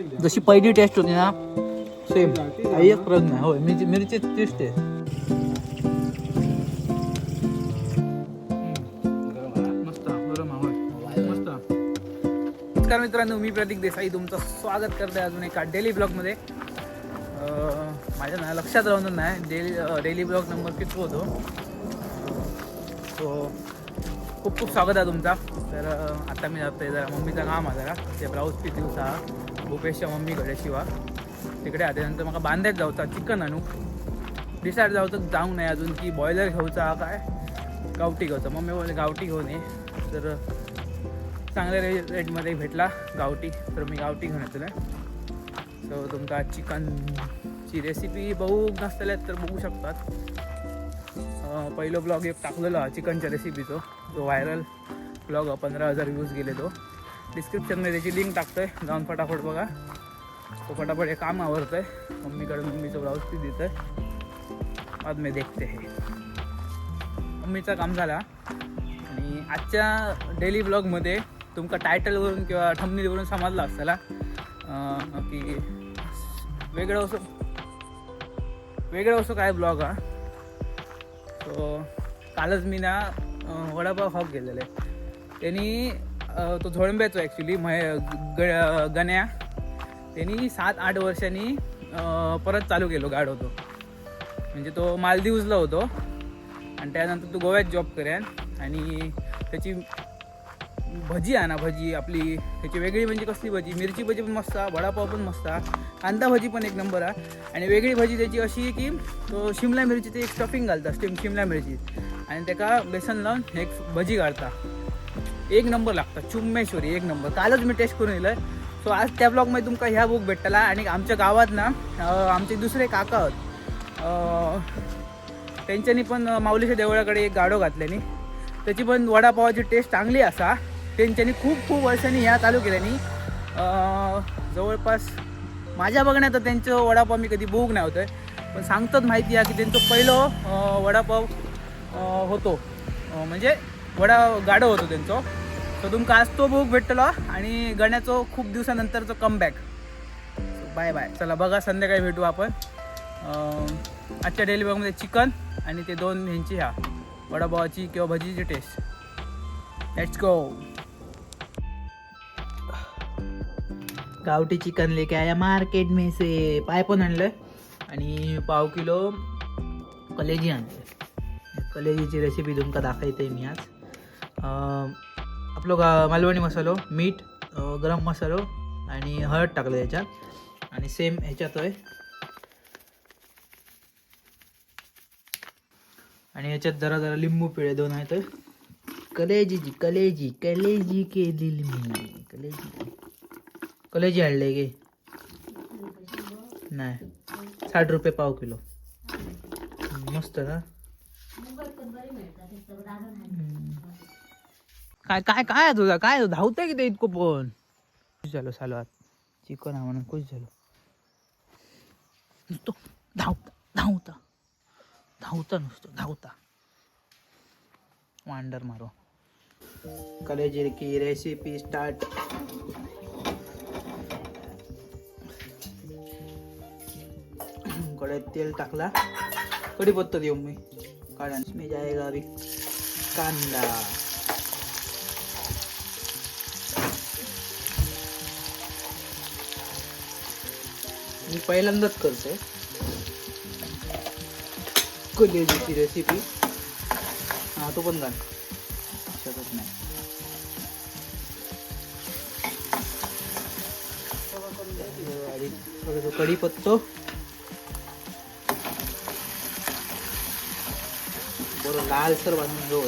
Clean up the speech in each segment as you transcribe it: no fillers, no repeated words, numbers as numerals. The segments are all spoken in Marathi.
जशी पहिली टेस्ट होती ना सेम काही एक फरक नाही. होय मिरची टेस्ट आहे. मस्त गरम आहे मस्त. नमस्कार मित्रांनो, मी प्रतीक देसाई तुमचं स्वागत करते अजून एका डेली ब्लॉगमध्ये. माझ्या ना लक्षात राहून नाही डेली ब्लॉग नंबर किती होतो. सो खूप खूप स्वागत आहे तुमचा. तर आता मी जातो आहे जरा मम्मीचं काम आहे जरा ते ब्लाऊज पीस दिवसा भूपेशच्या मम्मीकडे शिवा तिकडे आता. नंतर मला बांधायच जाऊचा चिकन आणू डिसाईड जाऊ नये अजून की बॉयलर घेऊचा काय गावठी घेऊचा. मम्मी बोलले गावठी घेऊन ये. तर चांगल्या रेटमध्ये भेटला गावठी तर मी गावठी घेऊन येतो. सो तुमका चिकनची रेसिपी बघू नसलेल्या तर बघू शकतात. पहिलं ब्लॉग एक टाकलेला चिकनच्या रेसिपीचं जो व्हायरल ब्लॉग 15,000 व्ह्यूज गेले. तो डिस्क्रिप्शनमध्ये त्याची लिंक टाकतो आहे, जाऊन फटाफट बघा. तो फटाफट हे काम आवडतं आहे. मम्मीचं ब्लाऊज पीस देतं आहे. आज मी देखते हे मम्मीचं काम झाला. आणि आजच्या डेली ब्लॉगमध्ये तुमका टायटलवरून किंवा थंबनेलवरून समजलं असताना की वेगळं असं काय ब्लॉग हा. सो कालच मी ना वडापाव खाऊक गेलेले. त्यांनी तो झोळंब्याचो ॲक्च्युली गण्या त्यांनी 7-8 वर्षांनी परत चालू केलो गाडो. तो म्हणजे तो मालदीवजला होतो आणि त्यानंतर तो गोव्यात जॉब करेन. आणि त्याची भजी आहे ना भजी आपली त्याची वेगळी म्हणजे कसली भजी, मिरची भजी पण मस्त, वडापाव पण मस्त, कांदा भजी पण एक नंबर आहे. आणि वेगळी भजी त्याची अशी की तो शिमला मिरचीचे एक स्टफिंग घालता शिमला मिरची आणि त्याका बेसन लावून एक भजी घालता. एक नंबर लागतात चुम्मेश्वरी एक नंबर. कालच मी टेस्ट करून येलं. सो आज त्या ब्लॉगमध्ये तुमका ह्या बुक भेटला. आणि आमच्या गावात ना आमचे दुसरे काका आहेत त्यांच्यानी पण माऊलीच्या देवळाकडे एक गाडो घातल्यानी त्याची पण वडापावाची टेस्ट चांगली असा. त्यांच्यानी खूप वर्षांनी ह्या चालू केल्यानी जवळपास माझ्या बघण्यात त्यांचं वडापाव मी कधी बघूक नाही होतं. पण सांगतात माहिती आहे की त्यांचं पहिलं वडापाव होतो म्हणजे गाडो होतो त्यांचं. तर तुमका आज तो बुक भेटलो आणि गण्याचं खूप दिवसानंतरचं कमबॅक. Bye bye. चला बघा संध्याकाळी भेटू आपण. आजच्या डेली ब्लॉगमध्ये चिकन आणि ते दोन ह्यांची ह्या वडापावाची किंवा भजीची टेस्ट. Let's go. गावठी चिकन लेके आया मार्केट में से. पाय पण आणलं आणि पाव किलो कलेजी आणले. कलेजीची रेसिपी तुमका दाखवते मी आज. आपलं मालवणी मसालो, मीठ, गरम मसालो आणि हळद टाकलं त्याच्यात. आणि सेम ह्याच्यात आहे आणि ह्याच्यात जरा लिंबू पिळे 2 आहेत. कलेजी केलेली मी कलेजी आणले गे नाही 60 रुपये पाव किलो. मस्त ना. काय काय काय तुझा काय धावतंय की ते इतकं पण खुश झालो सालवात चिकन आहे म्हणून खुश झालो. नुसतं धावता वांडर मारो. कलेजी की रेसिपी स्टार्ट. कढईत तेल टाकला, कढीपत्ता देऊ मी काढा. मी जाएगा अभी कांदा. मी पहिल्यांदाच करतोय कलेजीची रेसिपी. हा तो पण घाल शकत नाही. थोडं कढीपत्ता बरं लालसर बांधून घेऊ.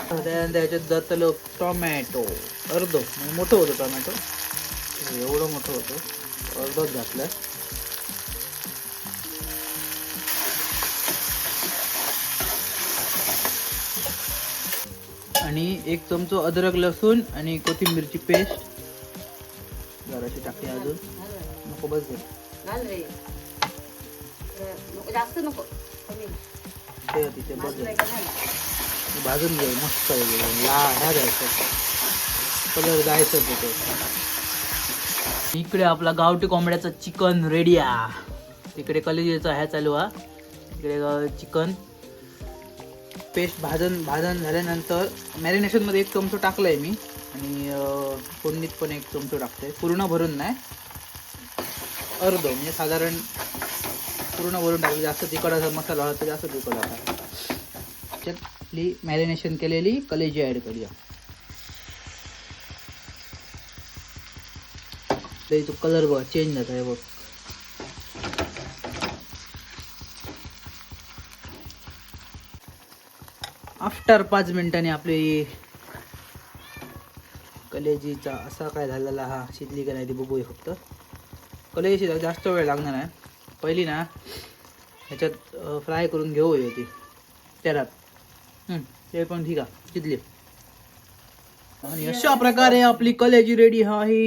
त्यानंतर ह्याच्यात जातलं टोमॅटो अर्धो म्हणजे मोठं होतं टोमॅटो एवढं मोठं होतं अर्धच घातलं. आणि 1 चमचो अद्रक लसूण आणि कोथिंबीरची पेस्ट जराशी टाकली. अजून नको बस जास्त नको. ते बस भाजून घे मस्त ह्या द्यायचं कलर जायचं तिथे. इकडे आपला गावठी कोंबड्याचा चिकन रेडी आहे. तिकडे कलेजीचा ह्या चालू आहे. इकडे चिकन पेस्ट भाजून झाल्यानंतर मॅरिनेशनमध्ये 1 चमचो टाकलाय मी आणि फोडणीत पण 1 चमचो टाकतोय. पूर्ण भरून नाही, अर्ध म्हणजे साधारण पूर्ण भरून टाकलं. जास्त तिखटाचा मसाला हवा तर जास्त तिखट होता. त्याच्यात आपली मॅरिनेशन केलेली कलेजी ॲड करूया. तो कलर बघ चेंज झाला आहे बघ. आफ्टर 5 मिनिटांनी आपली कलेजीचा असा काय झालेला हा शिजली का नाही ते बघूया. फक्त कलेजी जास्त वेळ लागणार आहे. पहिली ना ह्याच्यात फ्राय करून घेऊ ती तेलात. ते पण ठीक आहे शिजली. आणि अशा प्रकारे आपली कलेजी रेडी आहे.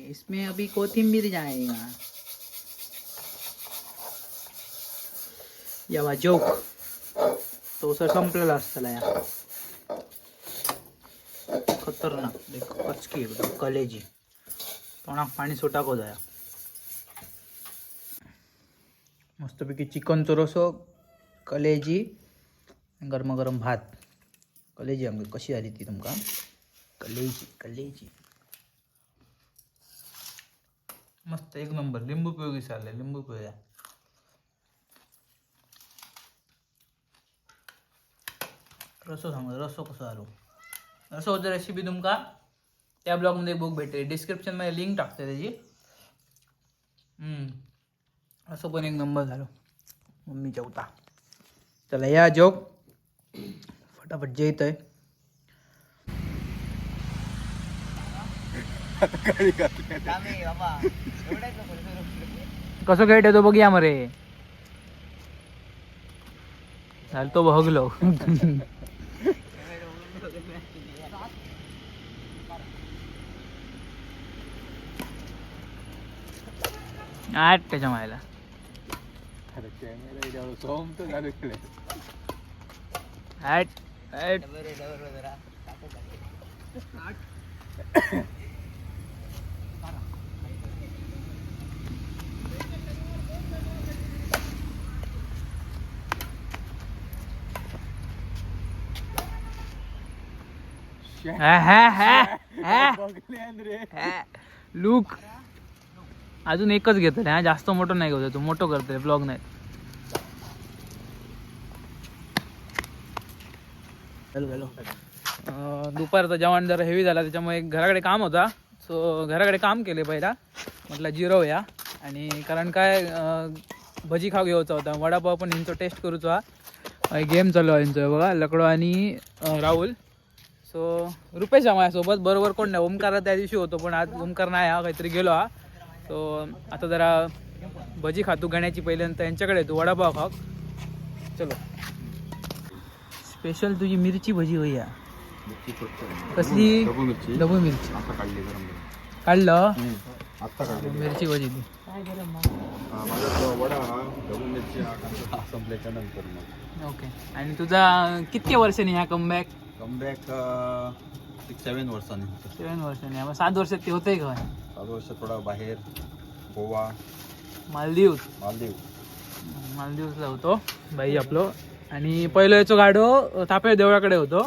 इसमें अभी कोथिंबीर जाएगा. यावा जोक तो सर संपलेला असताना या खतरनाक देखो कचकी एकदम कलेजी तोंडाक पाणी सुटाको जाया. मस्तपैकी चिकन चोरसो कलेजी गरम गरम भात. कलेजी आमची कशी आली ती तुमका कलेजी मस्त 1 नंबर. लिंबू पिळगी चालले लिंबू पिळ्या. रसो सांग रसो कसो आलो. रसोची रेसिपी तुमका त्या ब्लॉगमध्ये बुक भेटेल. डिस्क्रिप्शनमध्ये लिंक टाकते त्याची. असं पण 1 नंबर झालो. मम्मी जेवता. चला या जोक फटाफट जेत आहे. कसं खेळ येतो बघ या मरे. तो बघलो आठ त्याच्या मायला लूक अजून एकच घेतलं हा. जास्त मोठं नाही घेतो. मोठं करतोय ब्लॉग नाही. दुपारचं जेवण जरा हेवी झाला त्याच्यामुळे घराकडे काम होता. सो घराकडे काम केले पहिला. म्हटलं जिरवूया. आणि कारण काय भजी खाऊ घ्यायचा होता. वडापाव पण यांचं टेस्ट करूचा. गेम चालू आहे यांचं बघा लकडो आणि राहुल. सो रुपेश आहे माझ्यासोबत. बरोबर कोण नाही. ओमकार त्या दिवशी होतो पण आज ओमकार नाही हा. काहीतरी गेलो हा. सो आता जरा भजी खातो गण्याची पहिल्यांदा यांच्याकडे येतो. वडापाव खाऊ. चलो स्पेशल तुझी मिरची भजी होईया. कसली डबू मिरची काढलं मिरची भजी ती. ओके. आणि तुझा किती वर्षांनी ह्या कमबॅक 7 वर्षांनी. 7 वर्षांनी. मग 7 वर्षात ते होतंय का? 7 वर्ष थोडा बाहेर गोवा मालदीवला होतो बाई आपलं. आणि पहिलं याचं गाडो तापे देवळाकडे होतो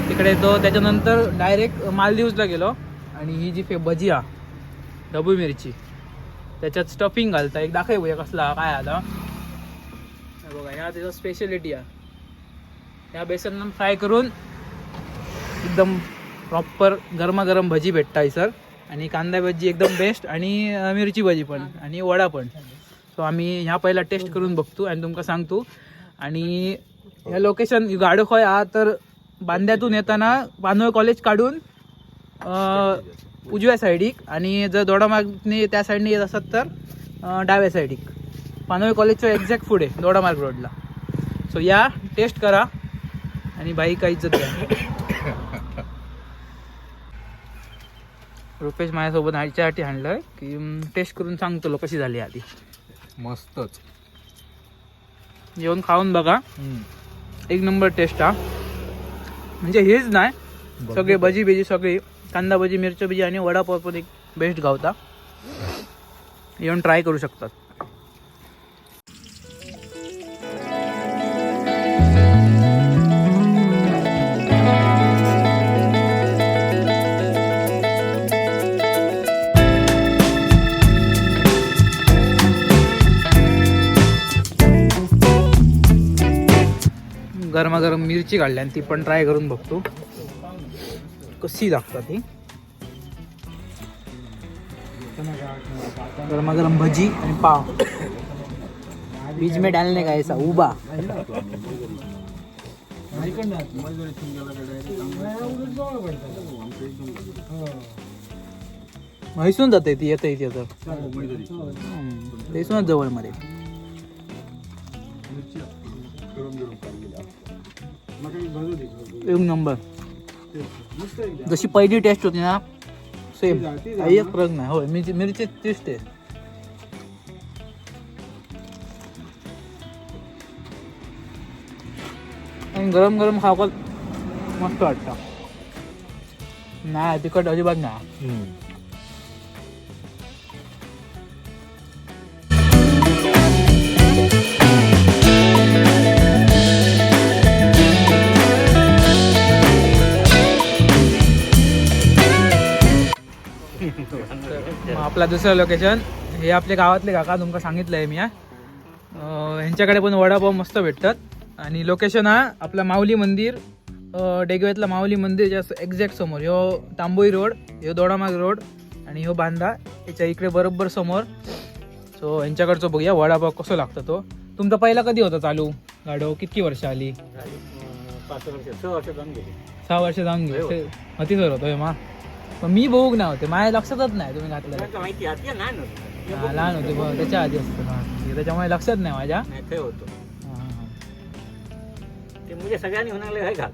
तिकडे तो. त्याच्यानंतर डायरेक्ट मालदीवला गेलो. आणि ही जी भजी हा ढबू मिरची त्याच्यात स्टफिंग घालता. एक दाखवूया कसला काय आला बघा. ह्या त्याचं स्पेशलिटी आहे. ह्या बेसन फ्राय करून एकदम प्रॉपर गरमागरम भजी भेटताय सर. आणि कांदा भजी एकदम बेस्ट. आणि मिरची भजी पण आणि वडा पण. सो आम्ही ह्या पहिला टेस्ट करून बघतो आणि तुमका सांगतो. आणि ह्या लोकेशन गाडो खंय हा तर बांद्यातून येताना पानोळ कॉलेज काढून उजव्या साईडीक. आणि जर दोडामार्गने त्या साईडने येत असत तर डाव्या साईडीक. पानोळ कॉलेजच्या एक्झॅक्ट पुढे दोडामार्ग रोडला. सो या टेस्ट करा आणि बाई काही इज्जत द्या. रुपेश माझ्यासोबत ह्याच्यासाठी आणलं की टेस्ट करून सांगतो कशी झाली आधी. मस्तच. जेवण खाऊन बघा. 1 नंबर टेस्ट हा. म्हणजे हेच नाही, सगळे भजी बिजी सगळी कांदा भजी, मिरची भजी आणि वडापाव पण एक बेस्ट गावता. येऊन ट्राय करू शकतात. गरमागरम मिरची काढली आणि ती पण ट्राय करून बघतो कशी लागतात ती. गरमागरम भजी आणि पाव. बीच में डालने का ऐसा उबा. म्हैसून जाते ती येते इथे तर म्हैसूनच जवळ मध्ये. एक नंबर. जशी पहिली टेस्ट होती ना सेम, काही एक फरक नाही. होय मिरची टेस्ट आहे. आणि गरम गरम खावं मस्त वाटतं. नाही तिखट अजिबात नाही. आपला दुसरं लोकेशन हे आपल्या गावातले काका तुमका सांगितलंय मी. ह्यांच्याकडे पण वडापाव मस्त भेटतात. आणि लोकेशन हा आपला माऊली मंदिर, डेगव्यातला माऊली मंदिर जास्त एक्झॅक्ट समोर. ह्यो तांबोई रोड, ह्यो दोडामार्ग रोड आणि ह्यो बांधा याच्या इकडे बरोबर समोर. सो ह्यांच्याकडचं बघूया वडापाव कसं लागतं तो. तुमचा पहिला कधी होता चालू गाडो? किती वर्ष आली? 6 वर्ष जाऊन गेले. अति सर होतो मा. पण मी बघूक नाही होते, माझ्या लक्षातच नाही तुम्ही घातलं. लहान होते बघ, त्याच्या आधी असतो ना, त्याच्यामुळे लक्षात नाही माझ्या. होतो ते म्हणजे सगळ्यांनी म्हणाले घाल.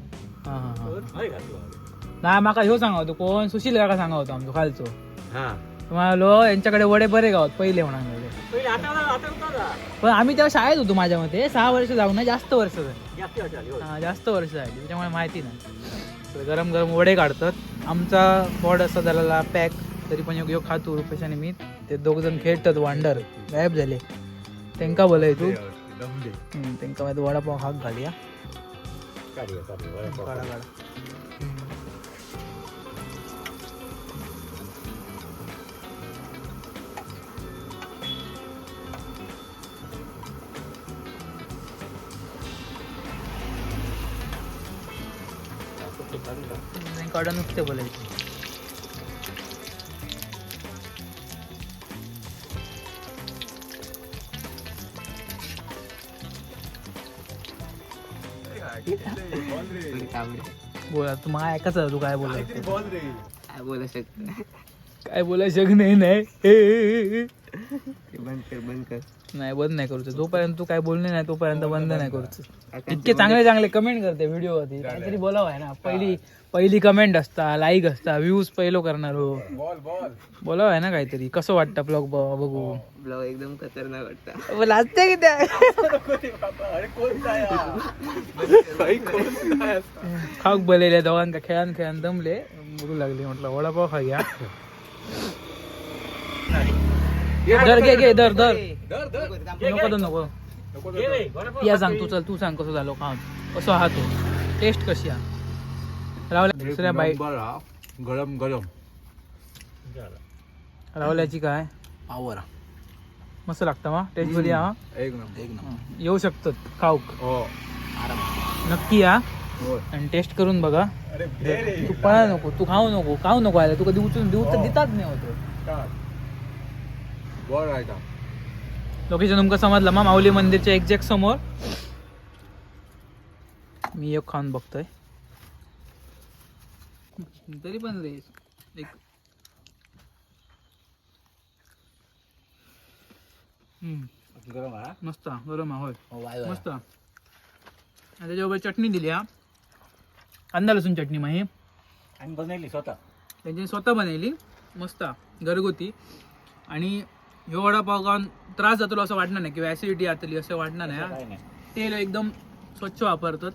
नाही माका ह्यो सांगा होतो कोण, सुशील काका सांगा होतो आमचं खालचो. तुम्हाला लो यांच्याकडे वडे बरे गावात पहिले म्हणाले. पण आम्ही तेव्हा शाळेत होतो. माझ्या मते 6 वर्ष जाऊन ना, जास्त वर्ष झाली. जास्त वर्ष झाली त्याच्यामुळे माहिती नाही. गरम गरम वडे काढतात. आमचा बॉड असा झालेला पॅक, तरी पण योग खातो रुपेश आणि मी. ते दोघ जण खेळतात, वांडर गायब झाले. त्यांका बोलाय तू त्यांका माहिती वडापाव हाक घालूया. काढा नुसते बोलायचे. बोला तू मला ऐकाच तू काय बोलायचं. काय बोला शकत काय बोलाय शक नाही. बंद कर नाही बंद नाही करूच. जोपर्यंत तू काय बोलणे नाही तोपर्यंत बंद नाही करूच. इतके चांगले चांगले कमेंट करते व्हिडिओ वरती, काहीतरी बोलावं आहे ना. पहिली कमेंट असता, लाईक असता, व्ह्यूज पहिलो करणार हो. बोलावं आहे ना काहीतरी. कसं वाटतं ब्लॉग बघू? ब्लॉग एकदम खतरनाक वाटतं. लाजते की खाऊक बोलले दोघांका खेळान दमले, बघू लागले. म्हटलं वडापाव खा घ्या. दर घे दर नको या सांग तू सांग कसं झालं खाऊन, कसं हा तो टेस्ट कशी आहे. दुसऱ्या बाईट गरम गरम रावल्याची काय पावर मस्त लागतं मा. टेस्ट बरी हा. एक नंबर. येऊ शकतो खाऊक नक्की या आणि टेस्ट करून बघा. तू पळा नको, तू खाऊ नको आला. तू कधी उचलून देतात नाही होतो. लोकेशन तुमका समजलं मा. माऊली मंदिरच्या एक्झॅक्ट समोर. मी एक खाऊन बघतोय तरी पण रे एक गरम आहे. मस्त गरम होय मस्त. त्याच्याबरोबर चटणी दिली हा, कांदा लसूण चटणी माही आणि बनवली स्वतः. त्यांनी स्वतः बनवली मस्त घरगुती. आणि ह्यो वडापाव खाऊन त्रास जातो असं वाटणार नाही किंवा ऍसिडिटी आतली असं वाटणार नाही. तेल एकदम स्वच्छ वापरतात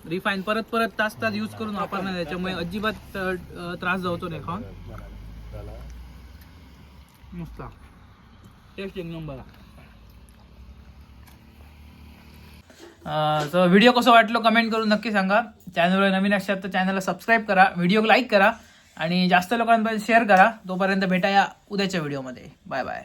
रिफाईन परत परत तास यूज करून वापरणार, त्याच्यामुळे अजिबात त्रास जावतो नाही खाऊन. मस्त टेस्ट एक नंबर. तर व्हिडिओ कसं वाटलं कमेंट करून नक्की सांगा. चॅनलवर नवीन असाल तर चॅनलला सबस्क्राईब करा, व्हिडिओ लाईक करा आणि जास्त लोकांपर्यंत शेअर करा. तोपर्यंत भेटाया उद्याच्या व्हिडिओमध्ये. Bye bye.